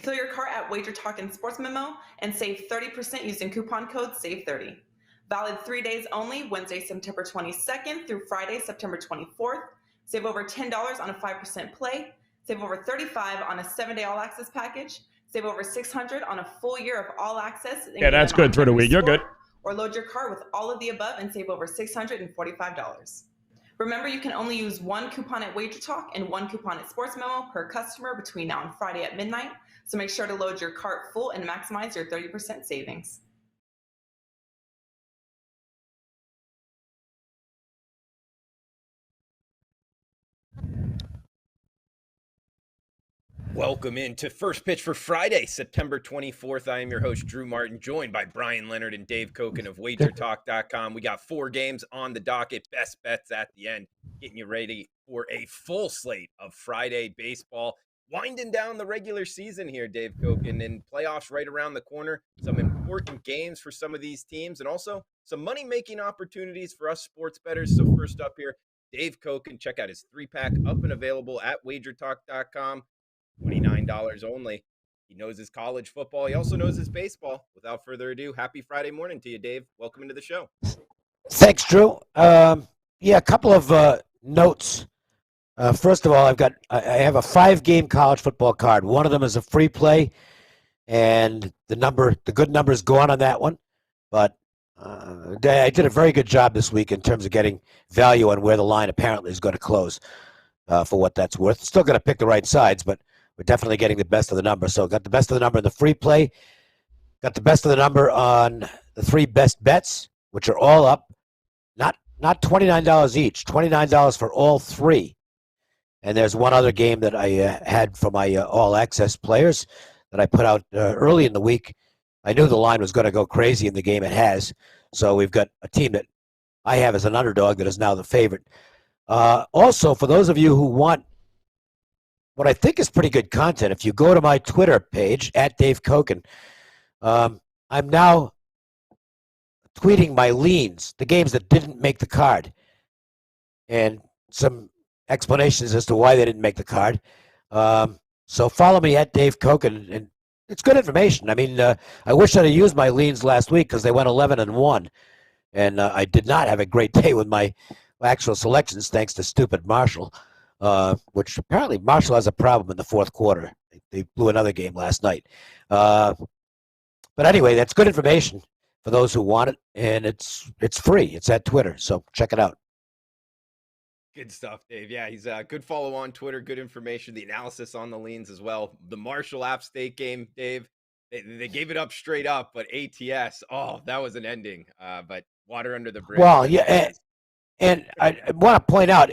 Fill your cart at WagerTalk and Sports Memo and save 30% using coupon code SAVE30. Valid 3 days only, Wednesday, September 22nd through Friday, September 24th. Save over $10 on a 5% play. Save over $35 on a 7-day all-access package. Save over $600 on a full year of all-access. Yeah, that's good through the week. You're good. Or load your cart with all of the above and save over $645. Remember, you can only use one coupon at WagerTalk and one coupon at Sports Memo per customer between now and Friday at midnight. So make sure to load your cart full and maximize your 30% savings. Welcome into First Pitch for Friday, September 24th. I am your host, Drew Martin, joined by Bryan Leonard and Dave Cokin of WagerTalk.com. We got 4 games on the docket, best bets at the end, getting you ready for a full slate of Friday baseball. Winding down the regular season here, Dave Cokin, and playoffs right around the corner. Some important games for some of these teams and also some money-making opportunities for us sports bettors. So first up here, Dave Cokin. Check out his 3-pack up and available at WagerTalk.com. $29 only. He knows his college football. He also knows his baseball. Without further ado, happy Friday morning to you, Dave. Welcome into the show. Thanks, Drew. A couple of notes. First of all, I have a 5-game college football card. One of them is a free play, and the good number is gone on that one. But I did a very good job this week in terms of getting value on where the line apparently is going to close for what that's worth. Still going to pick the right sides, but we're definitely getting the best of the number. So got the best of the number in the free play. Got the best of the number on the 3 best bets, which are all up. Not $29 each, $29 for all 3. And there's one other game that I had for my all-access players that I put out early in the week. I knew the line was going to go crazy in the game. It has. So we've got a team that I have as an underdog that is now the favorite. Also, for those of you who want what I think is pretty good content, if you go to my Twitter page, at Dave Cokin, I'm now tweeting my leans, the games that didn't make the card, and some explanations as to why they didn't make the card. So follow me at Dave Cokin, and it's good information. I mean, I wish I'd have used my leans last week because they went 11-1, and I did not have a great day with my actual selections thanks to stupid Marshall, which apparently Marshall has a problem in the fourth quarter. They blew another game last night. But anyway, that's good information for those who want it, and it's free. It's at Twitter, so check it out. Good stuff, Dave. Yeah, he's a good follow on Twitter, good information, the analysis on the leans as well. The Marshall App State game, Dave, they gave it up straight up, but ATS, that was an ending. But water under the bridge. Well, yeah, and I want to point out,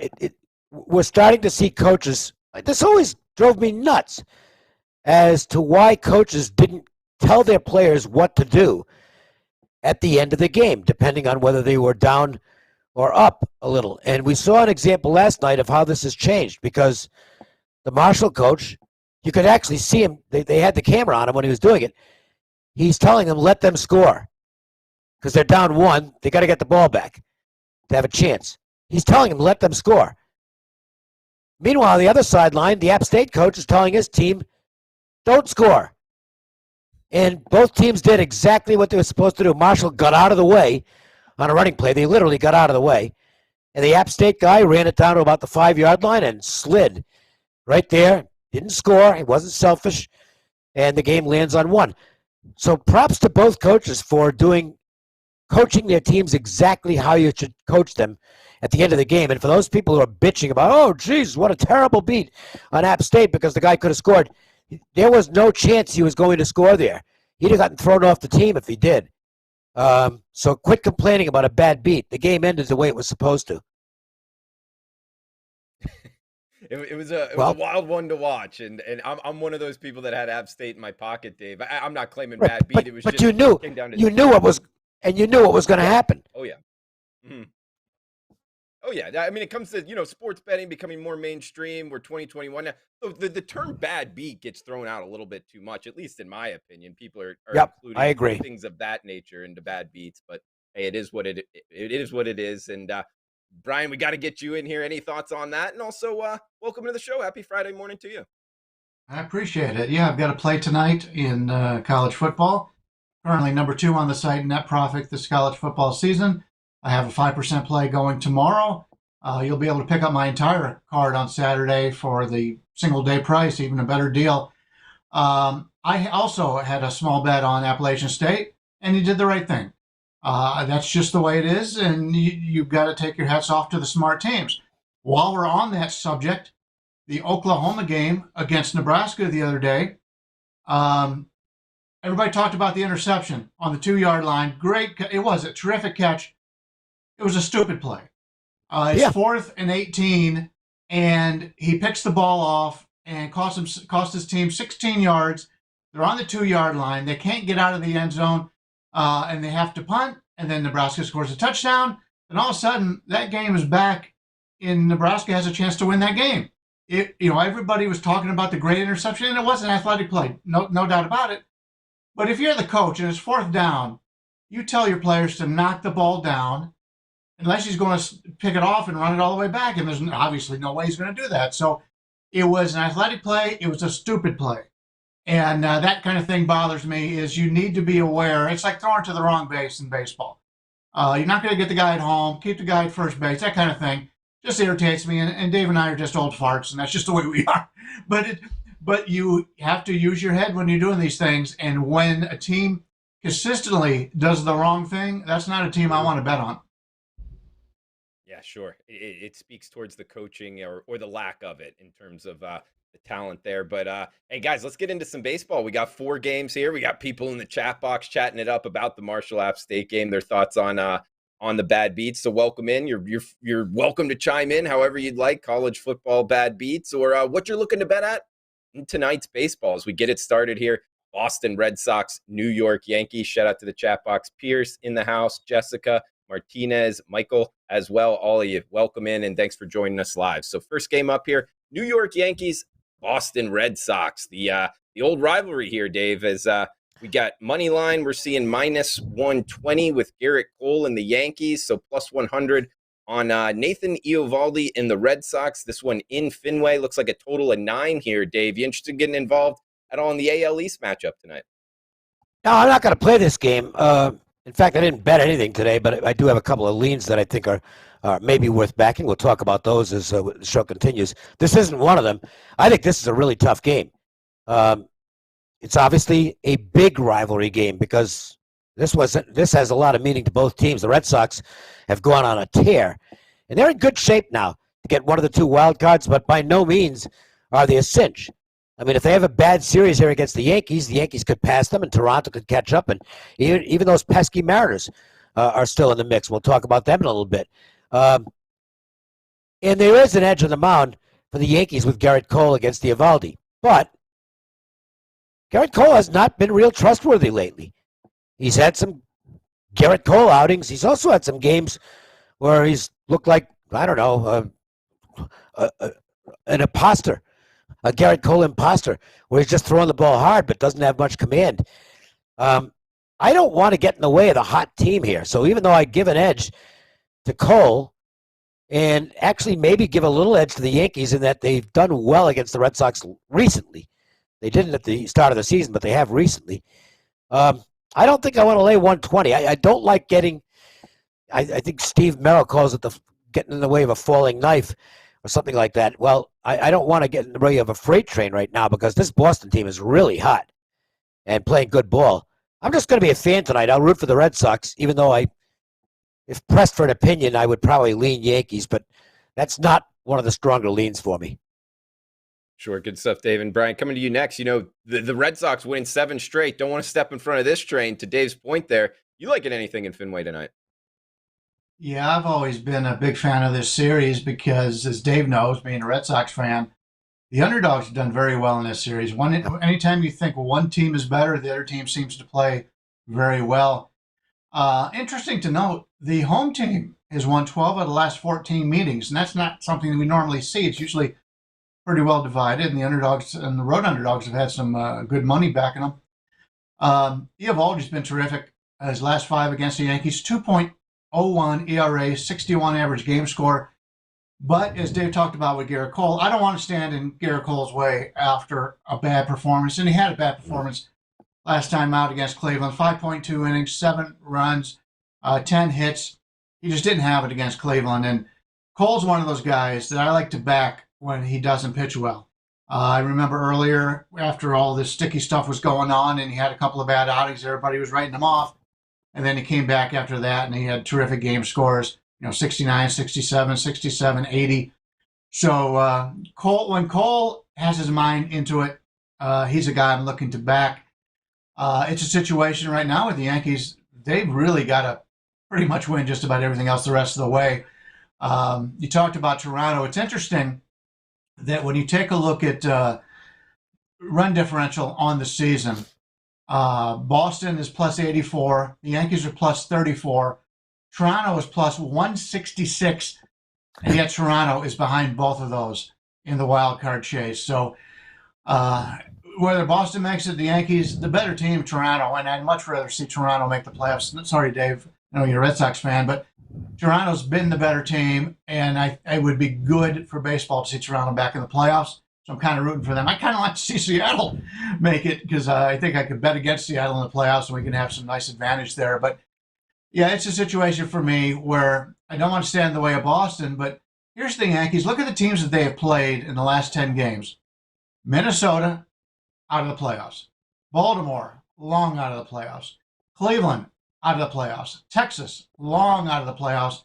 we're starting to see coaches. This always drove me nuts as to why coaches didn't tell their players what to do at the end of the game, depending on whether they were down or up a little. And we saw an example last night of how this has changed because the Marshall coach, you could actually see him. They had the camera on him when he was doing it. He's telling them, let them score because they're down 1. They got to get the ball back to have a chance. He's telling them, let them score. Meanwhile, on the other sideline, the App State coach is telling his team, don't score. And both teams did exactly what they were supposed to do. Marshall got out of the way on a running play. They literally got out of the way. And the App State guy ran it down to about the 5-yard line and slid right there. Didn't score. He wasn't selfish. And the game lands on 1. So props to both coaches for coaching their teams exactly how you should coach them at the end of the game. And for those people who are bitching about, oh, geez, what a terrible beat on App State because the guy could have scored, there was no chance he was going to score there. He'd have gotten thrown off the team if he did. So quit complaining about a bad beat. The game ended the way it was supposed to. It was a wild one to watch, and I'm one of those people that had App State in my pocket, Dave. I'm not claiming bad beat. It was just you knew what was going to happen. Oh yeah. Mm-hmm. Oh yeah. I mean, it comes to sports betting becoming more mainstream. We're 2021 now. So the term bad beat gets thrown out a little bit too much, at least in my opinion. People are including I agree. things of that nature into bad beats, but hey, it is what it is what it is. And Bryan, we got to get you in here. Any thoughts on that? And also, welcome to the show. Happy Friday morning to you. I appreciate it. Yeah, I've got a play tonight in college football. Currently number 2 on the site in net profit this college football season. I have a 5% play going tomorrow. You'll be able to pick up my entire card on Saturday for the single day price, even a better deal. I also had a small bet on Appalachian State, and he did the right thing. That's just the way it is, and you've got to take your hats off to the smart teams. While we're on that subject, the Oklahoma game against Nebraska the other day, everybody talked about the interception on the 2-yard line. Great. It was a terrific catch. It was a stupid play. It's 4th and 18, and he picks the ball off and cost his team 16 yards. They're on the 2-yard line. They can't get out of the end zone, and they have to punt, and then Nebraska scores a touchdown. And all of a sudden, that game is back, and Nebraska has a chance to win that game. Everybody was talking about the great interception, and it was an athletic play, no doubt about it. But if you're the coach and it's 4th down, you tell your players to knock the ball down, unless he's going to pick it off and run it all the way back, and there's obviously no way he's going to do that. So it was an athletic play. It was a stupid play. And that kind of thing bothers me, is you need to be aware. It's like throwing to the wrong base in baseball. You're not going to get the guy at home, keep the guy at first base, that kind of thing. Just irritates me, and Dave and I are just old farts, and that's just the way we are. But you have to use your head when you're doing these things, and when a team consistently does the wrong thing, that's not a team I want to bet on. Yeah, sure. It speaks towards the coaching or the lack of it in terms of the talent there. But hey, guys, let's get into some baseball. We got 4 games here. We got people in the chat box chatting it up about the Marshall App State game, their thoughts on the bad beats. So welcome in. You're welcome to chime in however you'd like. College football bad beats, or what you're looking to bet at in tonight's baseball as we get it started here. Boston Red Sox, New York Yankees. Shout out to the chat box. Pierce in the house, Jessica, Martinez, Michael as well. All of you, welcome in, and thanks for joining us live. So first game up here, New York Yankees, Boston Red Sox. The old rivalry here, Dave, as we got money line. We're seeing minus 120 with Garrett Cole in the Yankees, so plus 100 on Nathan Eovaldi in the Red Sox. This one in Fenway looks like a total of 9 here. Dave, you interested in getting involved at all in the AL East matchup tonight? No, I'm not going to play this game. In fact, I didn't bet anything today, but I do have a couple of leans that I think are maybe worth backing. We'll talk about those as the show continues. This isn't one of them. I think this is a really tough game. It's obviously a big rivalry game because this has a lot of meaning to both teams. The Red Sox have gone on a tear, and they're in good shape now to get one of the 2 wild cards, but by no means are they a cinch. I mean, if they have a bad series here against the Yankees could pass them, and Toronto could catch up, and even those pesky Mariners are still in the mix. We'll talk about them in a little bit. And there is an edge on the mound for the Yankees with Garrett Cole against the Eovaldi, but Garrett Cole has not been real trustworthy lately. He's had some Garrett Cole outings. He's also had some games where he's looked like, I don't know, an imposter, a Garrett Cole imposter, where he's just throwing the ball hard but doesn't have much command. I don't want to get in the way of the hot team here. So even though I give an edge to Cole, and actually maybe give a little edge to the Yankees in that they've done well against the Red Sox recently. They didn't at the start of the season, but they have recently. I don't think I want to lay 120. I don't like getting, I think Steve Merrill calls it getting in the way of a falling knife or something like that. Well, I don't want to get in the way of a freight train right now because this Boston team is really hot and playing good ball. I'm just going to be a fan tonight. I'll root for the Red Sox, even though if pressed for an opinion, I would probably lean Yankees, but that's not one of the stronger leans for me. Sure, good stuff, Dave. And Brian, coming to you next. You know, the Red Sox winning 7 straight. Don't want to step in front of this train. To Dave's point there, you liking anything in Fenway tonight? Yeah, I've always been a big fan of this series because, as Dave knows, being a Red Sox fan, the underdogs have done very well in this series. Anytime you think one team is better, the other team seems to play very well. Interesting to note, the home team has won 12 of the last 14 meetings, and that's not something that we normally see. It's usually pretty well divided, and the underdogs and the road underdogs have had some good money backing them. Eovaldi's been terrific. His last 5 against the Yankees, 2.01 ERA, 61 average game score. But as Dave talked about with Garrett Cole, I don't want to stand in Garrett Cole's way after a bad performance. And he had a bad performance last time out against Cleveland. 5.2 innings, 7 runs, 10 hits. He just didn't have it against Cleveland. And Cole's one of those guys that I like to back when he doesn't pitch well. I remember earlier, after all this sticky stuff was going on and he had a couple of bad outings, everybody was writing him off. And then he came back after that and he had terrific game scores, 69, 67, 67, 80. So when Cole has his mind into it, he's a guy I'm looking to back. It's a situation right now with the Yankees. They've really got to pretty much win just about everything else the rest of the way. You talked about Toronto. It's interesting that when you take a look at run differential on the season, Boston is plus 84. The Yankees are plus 34. Toronto is plus 166. And yet Toronto is behind both of those in the wild card chase. So whether Boston makes it, the Yankees, the better team, Toronto, and I'd much rather see Toronto make the playoffs. Sorry, Dave, I know you're a Red Sox fan, but Toronto's been the better team, and it would be good for baseball to see Toronto back in the playoffs. So I'm kind of rooting for them. I kind of like to see Seattle make it because I think I could bet against Seattle in the playoffs, and we can have some nice advantage there. But yeah, it's a situation for me where I don't want to stand in the way of Boston, but here's the Yankees. Look at the teams that they have played in the last 10 games. Minnesota, out of the playoffs. Baltimore, long out of the playoffs. Cleveland, out of the playoffs. Texas, long out of the playoffs.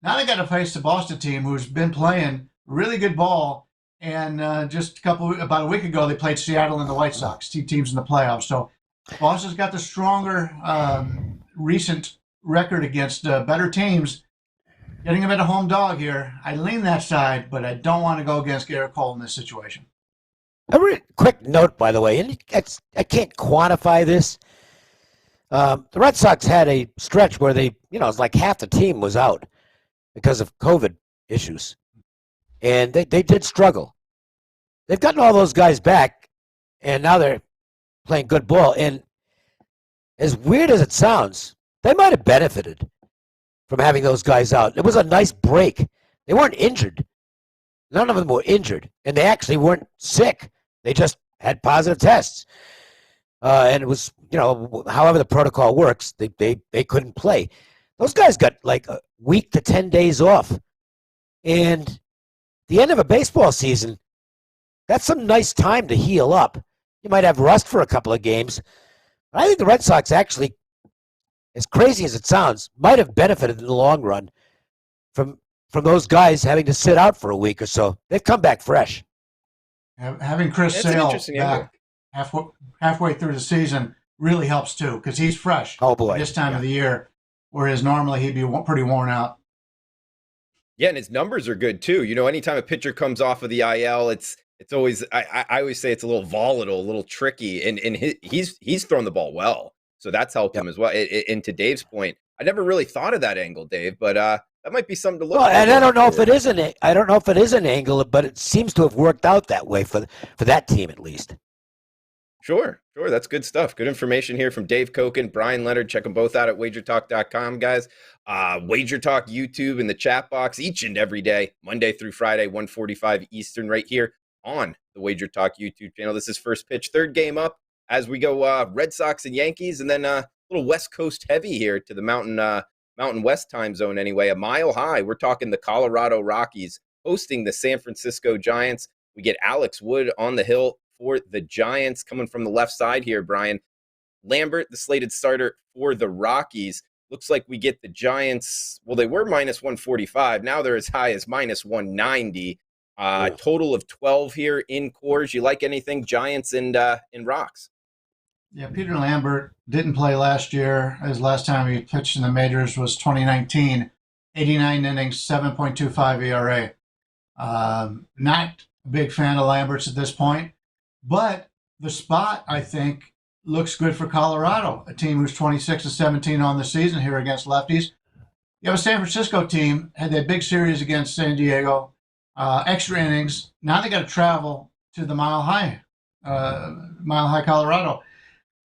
Now they got to face the Boston team who's been playing really good ball. And about a week ago, they played Seattle and the White Sox, 2 teams in the playoffs. So Boston's got the stronger recent record against better teams. Getting a bit of home dog here. I lean that side, but I don't want to go against Garrett Cole in this situation. A really quick note, by the way, and I can't quantify this. The Red Sox had a stretch where it was like half the team was out because of COVID issues. And they did struggle. They've gotten all those guys back, and now they're playing good ball. And as weird as it sounds, they might have benefited from having those guys out. It was a nice break. They weren't injured. None of them were injured, and they actually weren't sick. They just had positive tests. And it was, however the protocol works, they couldn't play. Those guys got like a week to 10 days off. And the end of a baseball season, that's some nice time to heal up. You might have rust for a couple of games. But I think the Red Sox actually, as crazy as it sounds, might have benefited in the long run from those guys having to sit out for a week or so. They've come back fresh. Having Chris Sale back halfway through the season really helps too, because he's fresh. Oh boy, this time of the year, whereas normally he'd be pretty worn out. Yeah, and his numbers are good too. Anytime a pitcher comes off of the IL, it's always I always say it's a little volatile, a little tricky, and he's thrown the ball well, so that's helped him as well. And to Dave's point, I never really thought of that angle, Dave, but that might be something to look. Well, and I don't know if it is an angle, but it seems to have worked out that way for that team at least. Sure. That's good stuff. Good information here from Dave Cokin, Bryan Leonard. Check them both out at WagerTalk.com, guys. WagerTalk YouTube in the chat box each and every day, Monday through Friday, 1:45 Eastern, right here on the WagerTalk YouTube channel. This is First Pitch, third game up as we go Red Sox and Yankees, and then a little West Coast heavy here to the Mountain West time zone anyway. A mile high. We're talking the Colorado Rockies hosting the San Francisco Giants. We get Alex Wood on the hill for the Giants coming from the left side here, Brian. Lambert, the slated starter for the Rockies. Looks like we get the Giants. Well, they were minus 145. Now they're as high as minus 190. Total of 12 here in Coors. You like anything Giants and Rocks? Yeah, Peter Lambert didn't play last year. His last time he pitched in the majors was 2019. 89 innings, 7.25 ERA. Not a big fan of Lambert's at this point, but the spot, I think, looks good for Colorado, a team who's 26-17 on the season here against lefties. You have a San Francisco team, had that big series against San Diego, extra innings. Now they got to travel to the Mile High, Colorado.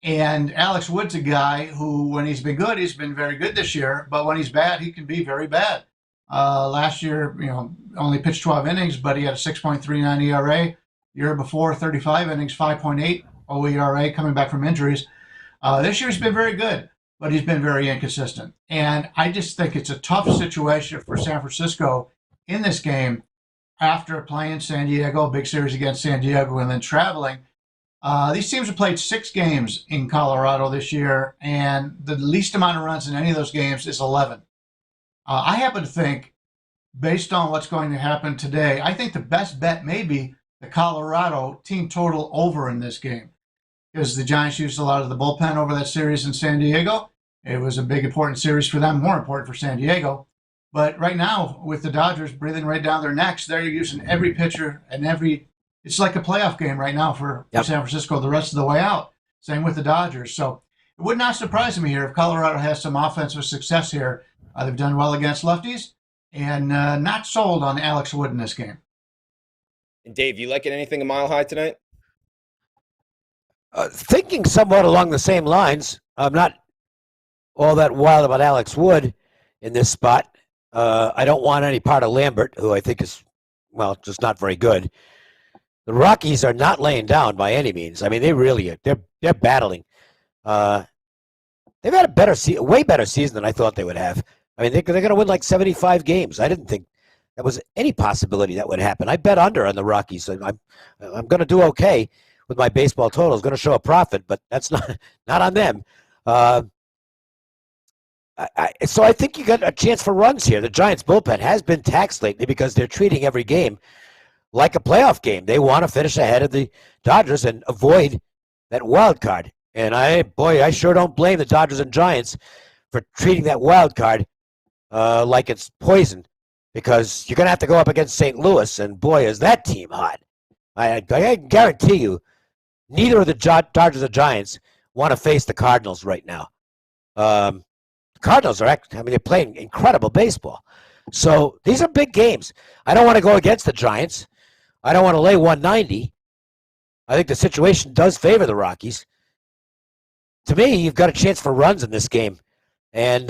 And Alex Wood's a guy who, when he's been good, he's been very good this year. But when he's bad, he can be very bad. Last year, only pitched 12 innings, but he had a 6.39 ERA. Year before, 35 innings, 5.8 OERA, coming back from injuries. This year he's been very good, but he's been very inconsistent. And I just think it's a tough situation for San Francisco in this game after playing San Diego, a big series against San Diego, and then traveling. These teams have played 6 games in Colorado this year, and the least amount of runs in any of those games is 11. I happen to think, based on what's going to happen today, I think the best bet may be the Colorado team total over in this game, because the Giants used a lot of the bullpen over that series in San Diego. It was a big, important series for them, more important for San Diego. But right now, with the Dodgers breathing right down their necks, they're using every pitcher and it's like a playoff game right now for San Francisco the rest of the way out. Same with the Dodgers. So it would not surprise me here if Colorado has some offensive success here. They've done well against lefties, and not sold on Alex Wood in this game. And Dave, you liking anything a mile high tonight? Thinking somewhat along the same lines, I'm not all that wild about Alex Wood in this spot. I don't want any part of Lambert, who I think is, just not very good. The Rockies are not laying down by any means. I mean, they really are. They're battling. They've had a way better season than I thought they would have. I mean, they're going to win like 75 games. I didn't think that was any possibility that would happen. I bet under on the Rockies. So I'm going to do okay with my baseball totals. Going to show a profit, but that's not on them. So I think you got a chance for runs here. The Giants' bullpen has been taxed lately because they're treating every game like a playoff game. They want to finish ahead of the Dodgers and avoid that wild card. And I sure don't blame the Dodgers and Giants for treating that wild card like it's poison, because you're going to have to go up against St. Louis, and boy, is that team hot. I guarantee you, neither of the Dodgers or Giants want to face the Cardinals right now. The Cardinals they're playing incredible baseball. So these are big games. I don't want to go against the Giants. I don't want to lay 190. I think the situation does favor the Rockies. To me, you've got a chance for runs in this game. And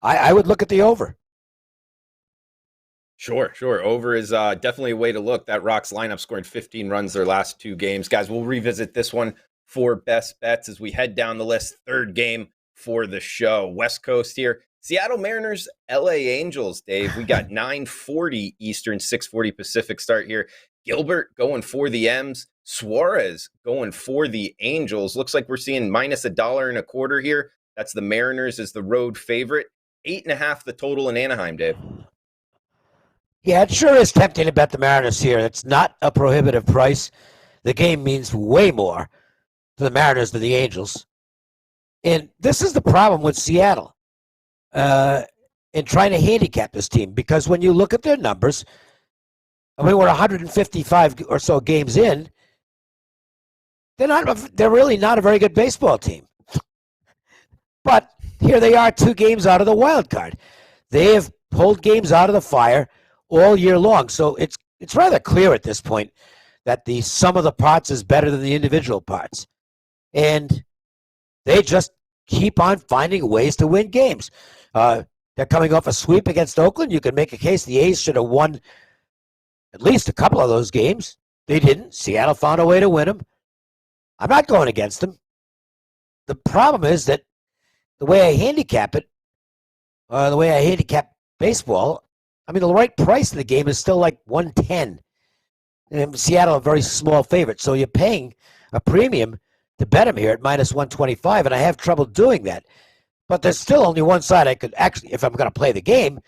I would look at the over. Sure. Over is definitely a way to look. That Rocks lineup scored 15 runs their last 2 games. Guys, we'll revisit this one for best bets as we head down the list. Third game for the show. West Coast here. Seattle Mariners, LA Angels, Dave. We got 9:40 Eastern, 6:40 Pacific start here. Gilbert going for the M's. Suarez going for the Angels. Looks like we're seeing minus $1.25 here. That's the Mariners as the road favorite. 8.5 the total in Anaheim, Dave. Yeah, it sure is tempting to bet the Mariners here. It's not a prohibitive price. The game means way more to the Mariners than the Angels. And this is the problem with Seattle in trying to handicap this team, because when you look at their numbers, we're 155 or so games in. They're really not a very good baseball team. But here they are, 2 games out of the wild card. They have pulled games out of the fire all year long. So it's rather clear at this point that the sum of the parts is better than the individual parts. And they just keep on finding ways to win games. They're coming off a sweep against Oakland. You can make a case the A's should have won at least a couple of those games. They didn't. Seattle found a way to win them. I'm not going against them. The problem is that the way I handicap it, the way I handicap baseball, the right price of the game is still like 110. And Seattle, a very small favorite. So you're paying a premium to bet them here at minus 125, and I have trouble doing that. But there's still only one side I could actually, if I'm going to play the game,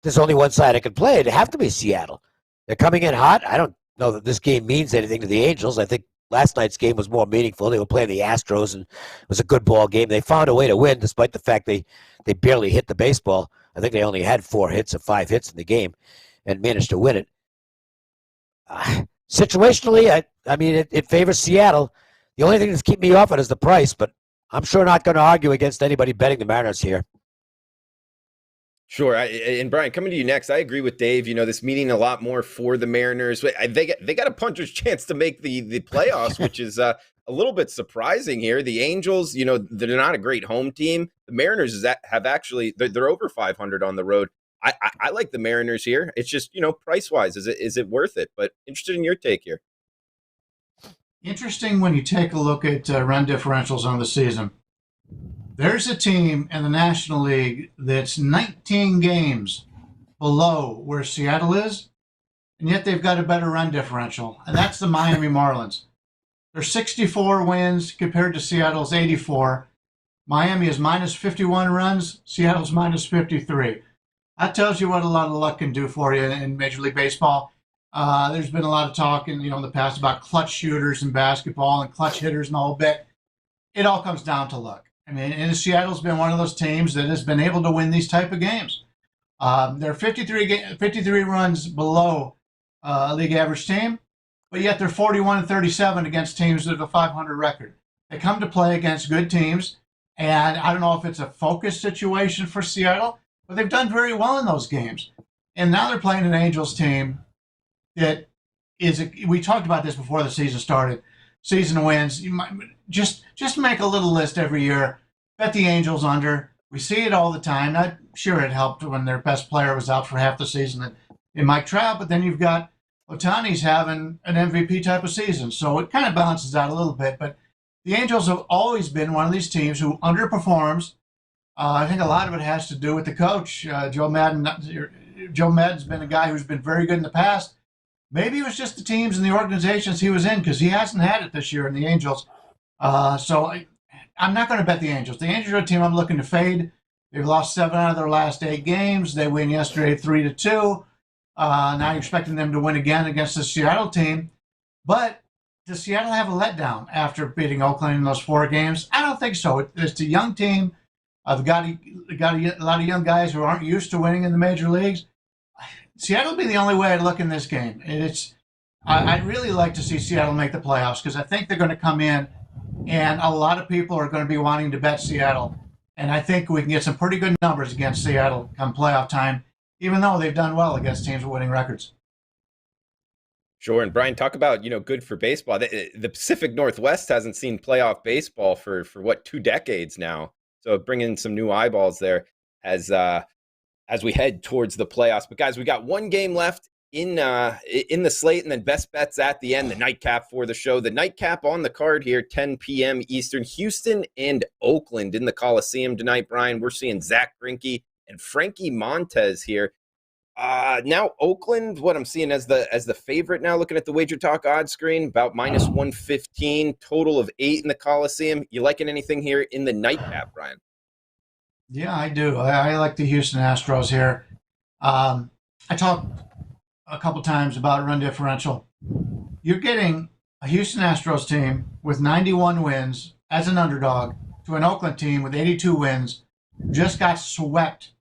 there's only one side I could play. It'd have to be Seattle. They're coming in hot. I don't know that this game means anything to the Angels. I think last night's game was more meaningful. They were playing the Astros, and it was a good ball game. They found a way to win, despite the fact they barely hit the baseball. I think they only had 4 hits or 5 hits in the game and managed to win it. Situationally, it favors Seattle. The only thing that's keeping me off it is the price, but I'm sure not going to argue against anybody betting the Mariners here. Sure. And Brian, coming to you next, I agree with Dave. This meaning a lot more for the Mariners. They got a puncher's chance to make the playoffs, which is a little bit surprising here. The Angels, they're not a great home team. The Mariners have actually, they're over 500 on the road I like the Mariners here. It's just, price wise, is it worth it? But interested in your take here. Interesting when you take a look at run differentials on the season. There's a team in the National League that's 19 games below where Seattle is, and yet they've got a better run differential, and that's the Miami Marlins. They're 64 wins compared to Seattle's 84. Miami is minus 51 runs. Seattle's minus 53. That tells you what a lot of luck can do for you in Major League Baseball. There's been a lot of talk in the past about clutch shooters in basketball and clutch hitters and the whole bit. It all comes down to luck. I mean, and Seattle's been one of those teams that has been able to win these type of games. They're 53 runs below league average team, but yet they're 41-37 against teams that have a 500 record. They come to play against good teams, and I don't know if it's a focus situation for Seattle, but they've done very well in those games. And now they're playing an Angels team that we talked about this before the season started. Season wins. You might just make a little list every year. Bet the Angels under. We see it all the time. Not sure it helped when their best player was out for half the season in Mike Trout, but then you've got Ohtani's having an MVP type of season. So it kind of balances out a little bit. But the Angels have always been one of these teams who underperforms. I think a lot of it has to do with the coach. Joe Madden. Joe Madden's been a guy who's been very good in the past. Maybe it was just the teams and the organizations he was in, because he hasn't had it this year in the Angels. So I'm not going to bet the Angels. The Angels are a team I'm looking to fade. They've lost 7 out of their last 8 games. They win yesterday 3-2. Now you're expecting them to win again against the Seattle team. But does Seattle have a letdown after beating Oakland in those 4 games? I don't think so. It's a young team. They've got a lot of young guys who aren't used to winning in the major leagues. Seattle will be the only way I look in this game. I'd really like to see Seattle make the playoffs, because I think they're going to come in, and a lot of people are going to be wanting to bet Seattle. And I think we can get some pretty good numbers against Seattle come playoff time, even though they've done well against teams with winning records. Sure. And Brian, talk about, good for baseball. The Pacific Northwest hasn't seen playoff baseball for 2 decades now. So bringing some new eyeballs there as we head towards the playoffs. But guys, we got 1 game left in the slate, and then best bets at the end, the nightcap for the show. The nightcap on the card here, 10 p.m. Eastern, Houston and Oakland in the Coliseum tonight. Brian, we're seeing Zach Greinke and Frankie Montez here. Now Oakland, what I'm seeing as the favorite now, looking at the Wager Talk odds screen, about minus 115, total of 8 in the Coliseum. You liking anything here in the nightcap, Brian? Yeah, I do. I like the Houston Astros here. I talked a couple times about run differential. You're getting a Houston Astros team with 91 wins as an underdog to an Oakland team with 82 wins, just got swept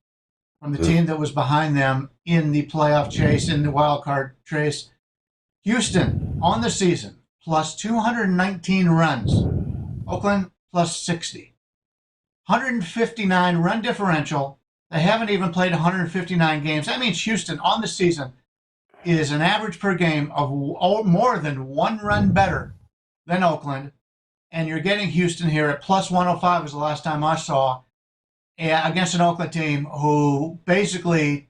from the team that was behind them in the playoff chase, in the wild card chase. Houston on the season plus 219 runs. Oakland plus 60. 159 run differential. They haven't even played 159 games. That means Houston on the season is an average per game of more than 1 run better than Oakland. And you're getting Houston here at plus 105 was the last time I saw, against an Oakland team who basically,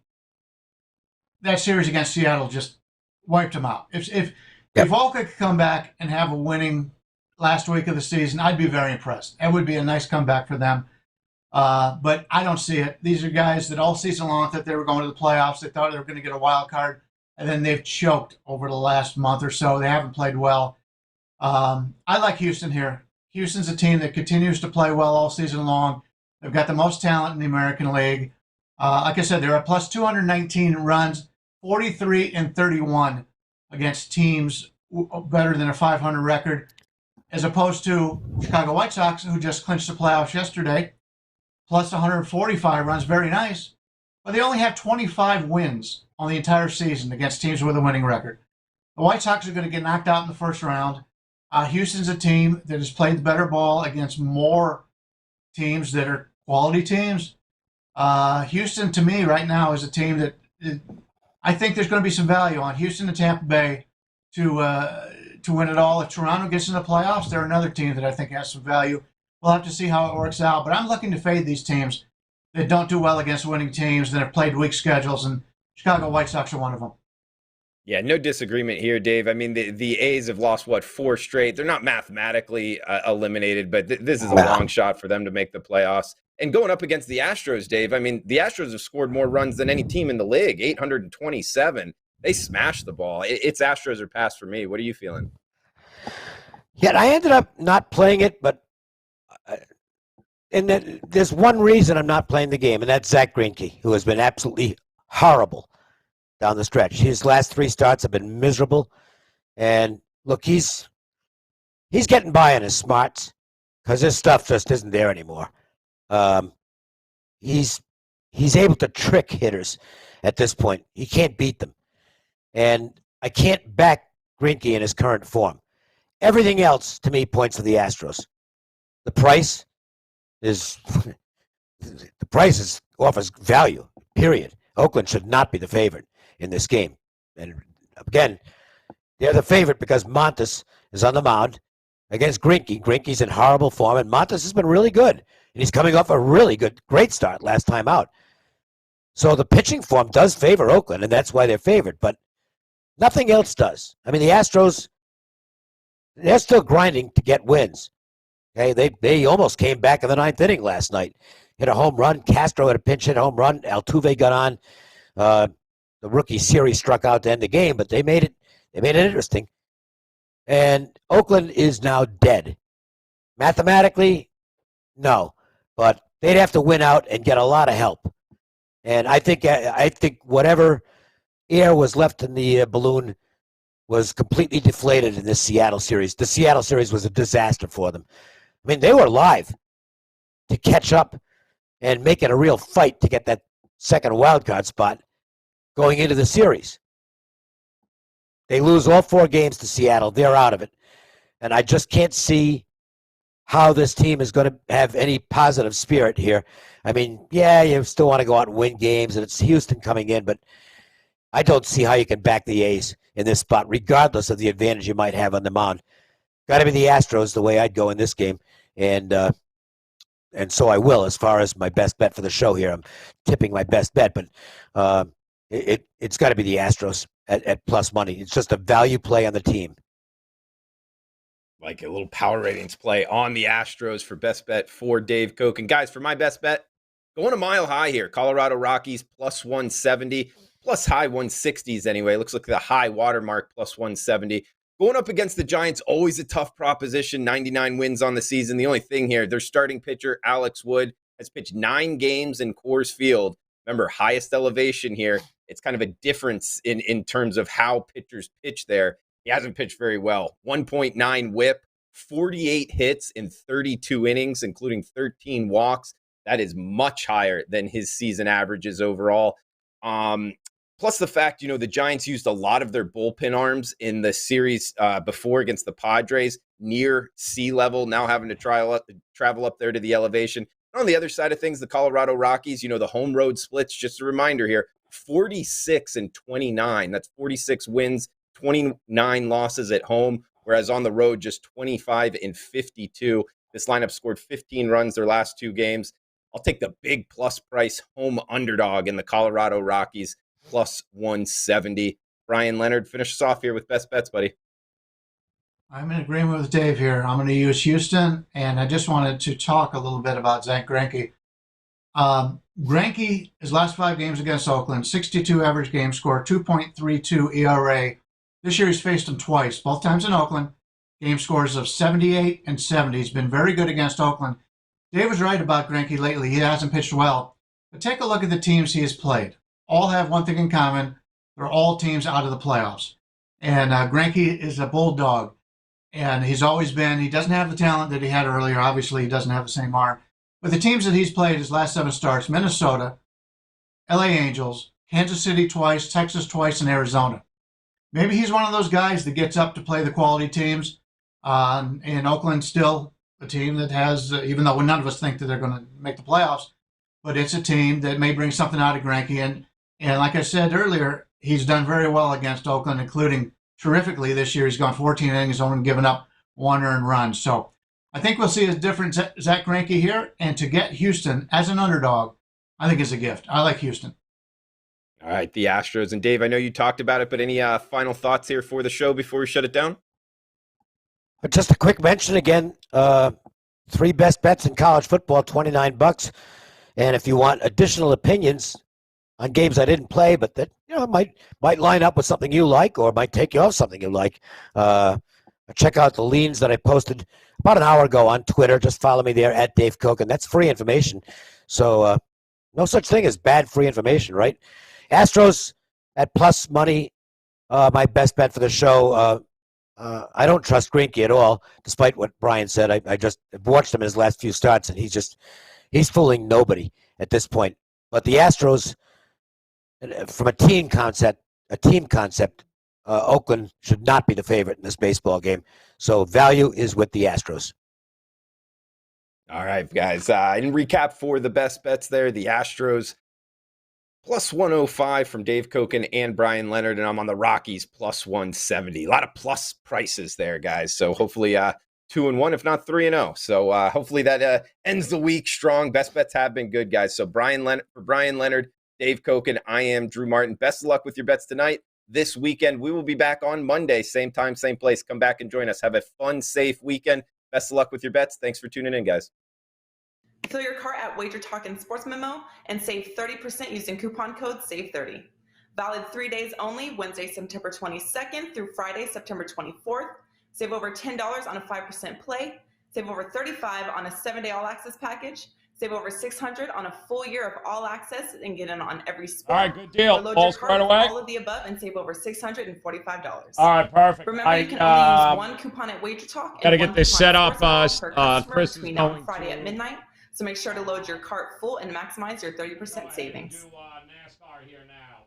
that series against Seattle just wiped them out. If Oakland could come back and have a winning last week of the season, I'd be very impressed. It would be a nice comeback for them. But I don't see it. These are guys that all season long thought they were going to the playoffs. They thought they were going to get a wild card, and then they've choked over the last month or so. They haven't played well. I like Houston here. Houston's a team that continues to play well all season long. They've got the most talent in the American League. Like I said, they're at plus 219 runs, 43-31 against teams better than a 500 record, as opposed to Chicago White Sox, who just clinched the playoffs yesterday, plus 145 runs, very nice. But they only have 25 wins on the entire season against teams with a winning record. The White Sox are going to get knocked out in the first round. Houston's a team that has played the better ball against more teams that are quality teams. Houston, to me, right now, is a team that I think there's going to be some value on. Houston and Tampa Bay to win it all. If Toronto gets in the playoffs, they're another team that I think has some value. We'll have to see how it works out. But I'm looking to fade these teams. that don't do well against winning teams that have played weak schedules, and Chicago White Sox are one of them. Yeah, no disagreement here, Dave. I mean, the A's have lost, 4 straight? They're not mathematically eliminated, but this is a long shot for them to make the playoffs. And going up against the Astros, Dave, I mean, the Astros have scored more runs than any team in the league, 827. They smashed the ball. It's Astros or pass for me. What are you feeling? Yeah, I ended up not playing it, but there's one reason I'm not playing the game, and that's Zach Greinke, who has been absolutely horrible down the stretch. His last 3 starts have been miserable. And look, he's getting by on his smarts because his stuff just isn't there anymore. He's able to trick hitters at this point. He can't beat them. And I can't back Greinke in his current form. Everything else, to me, points to the Astros. The price offers value, period. Oakland should not be the favorite in this game. And again, they're the favorite because Montes is on the mound against Greinke. Greinke's in horrible form, and Montes has been really good. And he's coming off a really great start last time out. So the pitching form does favor Oakland, and that's why they're favored. But nothing else does. I mean, the Astros, they're still grinding to get wins. Okay, they almost came back in the 9th inning last night. Hit a home run. Castro had a pinch hit home run. Altuve got on. The rookie series struck out to end the game, but they made it interesting. And Oakland is now dead. Mathematically, no. But they'd have to win out and get a lot of help. And I think whatever air was left in the balloon was completely deflated in this Seattle series. The Seattle series was a disaster for them. I mean, they were live to catch up and make it a real fight to get that second wild card spot going into the series. They lose all 4 games to Seattle. They're out of it. And I just can't see how this team is going to have any positive spirit here. I mean, yeah, you still want to go out and win games, and it's Houston coming in, but I don't see how you can back the A's in this spot, regardless of the advantage you might have on the mound. Got to be the Astros the way I'd go in this game, and so I will as far as my best bet for the show here. I'm tipping my best bet, but it's got to be the Astros at plus money. It's just a value play on the team. Like a little power ratings play on the Astros for best bet for Dave Cokin. Guys, for my best bet, going a mile high here. Colorado Rockies plus 170, plus high 160s anyway. Looks like the high watermark plus 170. Going up against the Giants, always a tough proposition. 99 wins on the season. The only thing here, their starting pitcher, Alex Wood, has pitched 9 games in Coors Field. Remember, highest elevation here. It's kind of a difference in terms of how pitchers pitch there. He hasn't pitched very well. 1.9 whip, 48 hits in 32 innings, including 13 walks. That is much higher than his season averages overall. Plus the fact, the Giants used a lot of their bullpen arms in the series before against the Padres near sea level, now having to travel up there to the elevation. And on the other side of things, the Colorado Rockies, the home road splits, just a reminder here, 46 and 29. That's 46 wins, 29 losses at home, whereas on the road, just 25 and 52. This lineup scored 15 runs their last 2 games. I'll take the big plus price home underdog in the Colorado Rockies, plus 170. Bryan Leonard, finish us off here with best bets, buddy. I'm in agreement with Dave here. I'm going to use Houston, and I just wanted to talk a little bit about Zach Greinke. Greinke, his last 5 games against Oakland, 62 average game score, 2.32 ERA. This year he's faced him twice, both times in Oakland. Game scores of 78 and 70. He's been very good against Oakland. Dave was right about Greinke lately. He hasn't pitched well. But take a look at the teams he has played. All have one thing in common. They're all teams out of the playoffs. And Greinke is a bulldog. And he's always been. He doesn't have the talent that he had earlier. Obviously, he doesn't have the same arm. But the teams that he's played his last 7 starts, Minnesota, LA Angels, Kansas City twice, Texas twice, and Arizona. Maybe he's one of those guys that gets up to play the quality teams. And Oakland still a team that has, even though none of us think that they're going to make the playoffs, but it's a team that may bring something out of Greinke. And like I said earlier, he's done very well against Oakland, including terrifically this year. He's gone 14 innings, only given up 1 earned run. So I think we'll see a different Zach Greinke here. And to get Houston as an underdog, I think is a gift. I like Houston. All right, the Astros. And Dave, I know you talked about it, but any final thoughts here for the show before we shut it down? Just a quick mention again, 3 best bets in college football, $29. And if you want additional opinions on games I didn't play, but that might line up with something you like or might take you off something you like, check out the leans that I posted about an hour ago on Twitter. Just follow me there at Dave Cokin. That's free information. So no such thing as bad free information, right? Astros at plus money, my best bet for the show. I don't trust Greinke at all, despite what Brian said. I just watched him in his last few starts, and he's fooling nobody at this point. But the Astros, from a team concept, Oakland should not be the favorite in this baseball game. So value is with the Astros. All right, guys. In recap for the best bets there, the Astros plus 105 from Dave Cokin and Bryan Leonard, and I'm on the Rockies plus 170. A lot of plus prices there, guys. So hopefully 2-1, if not 3-0. So hopefully that ends the week strong. Best bets have been good, guys. So Bryan Leonard, Dave Cokin, I am Drew Martin. Best of luck with your bets tonight. This weekend, we will be back on Monday, same time, same place. Come back and join us. Have a fun, safe weekend. Best of luck with your bets. Thanks for tuning in, guys. Fill your cart at WagerTalk's Sports Memo and save 30% using coupon code SAVE30. Valid 3 days only, Wednesday, September 22nd through Friday, September 24th. Save over $10 on a 5% play. Save over $35 on a 7-day all-access package. Save over $600 on a full year of all access and get in on every sport. All right, good deal. Load All your squared cart with away. all of the above and save over $645. All right, perfect. Remember, you can only use one coupon at WagerTalk. Gotta get this set up. Chris is between now going and Friday to at midnight. So make sure to load your cart full and maximize your 30% savings. NASCAR here now.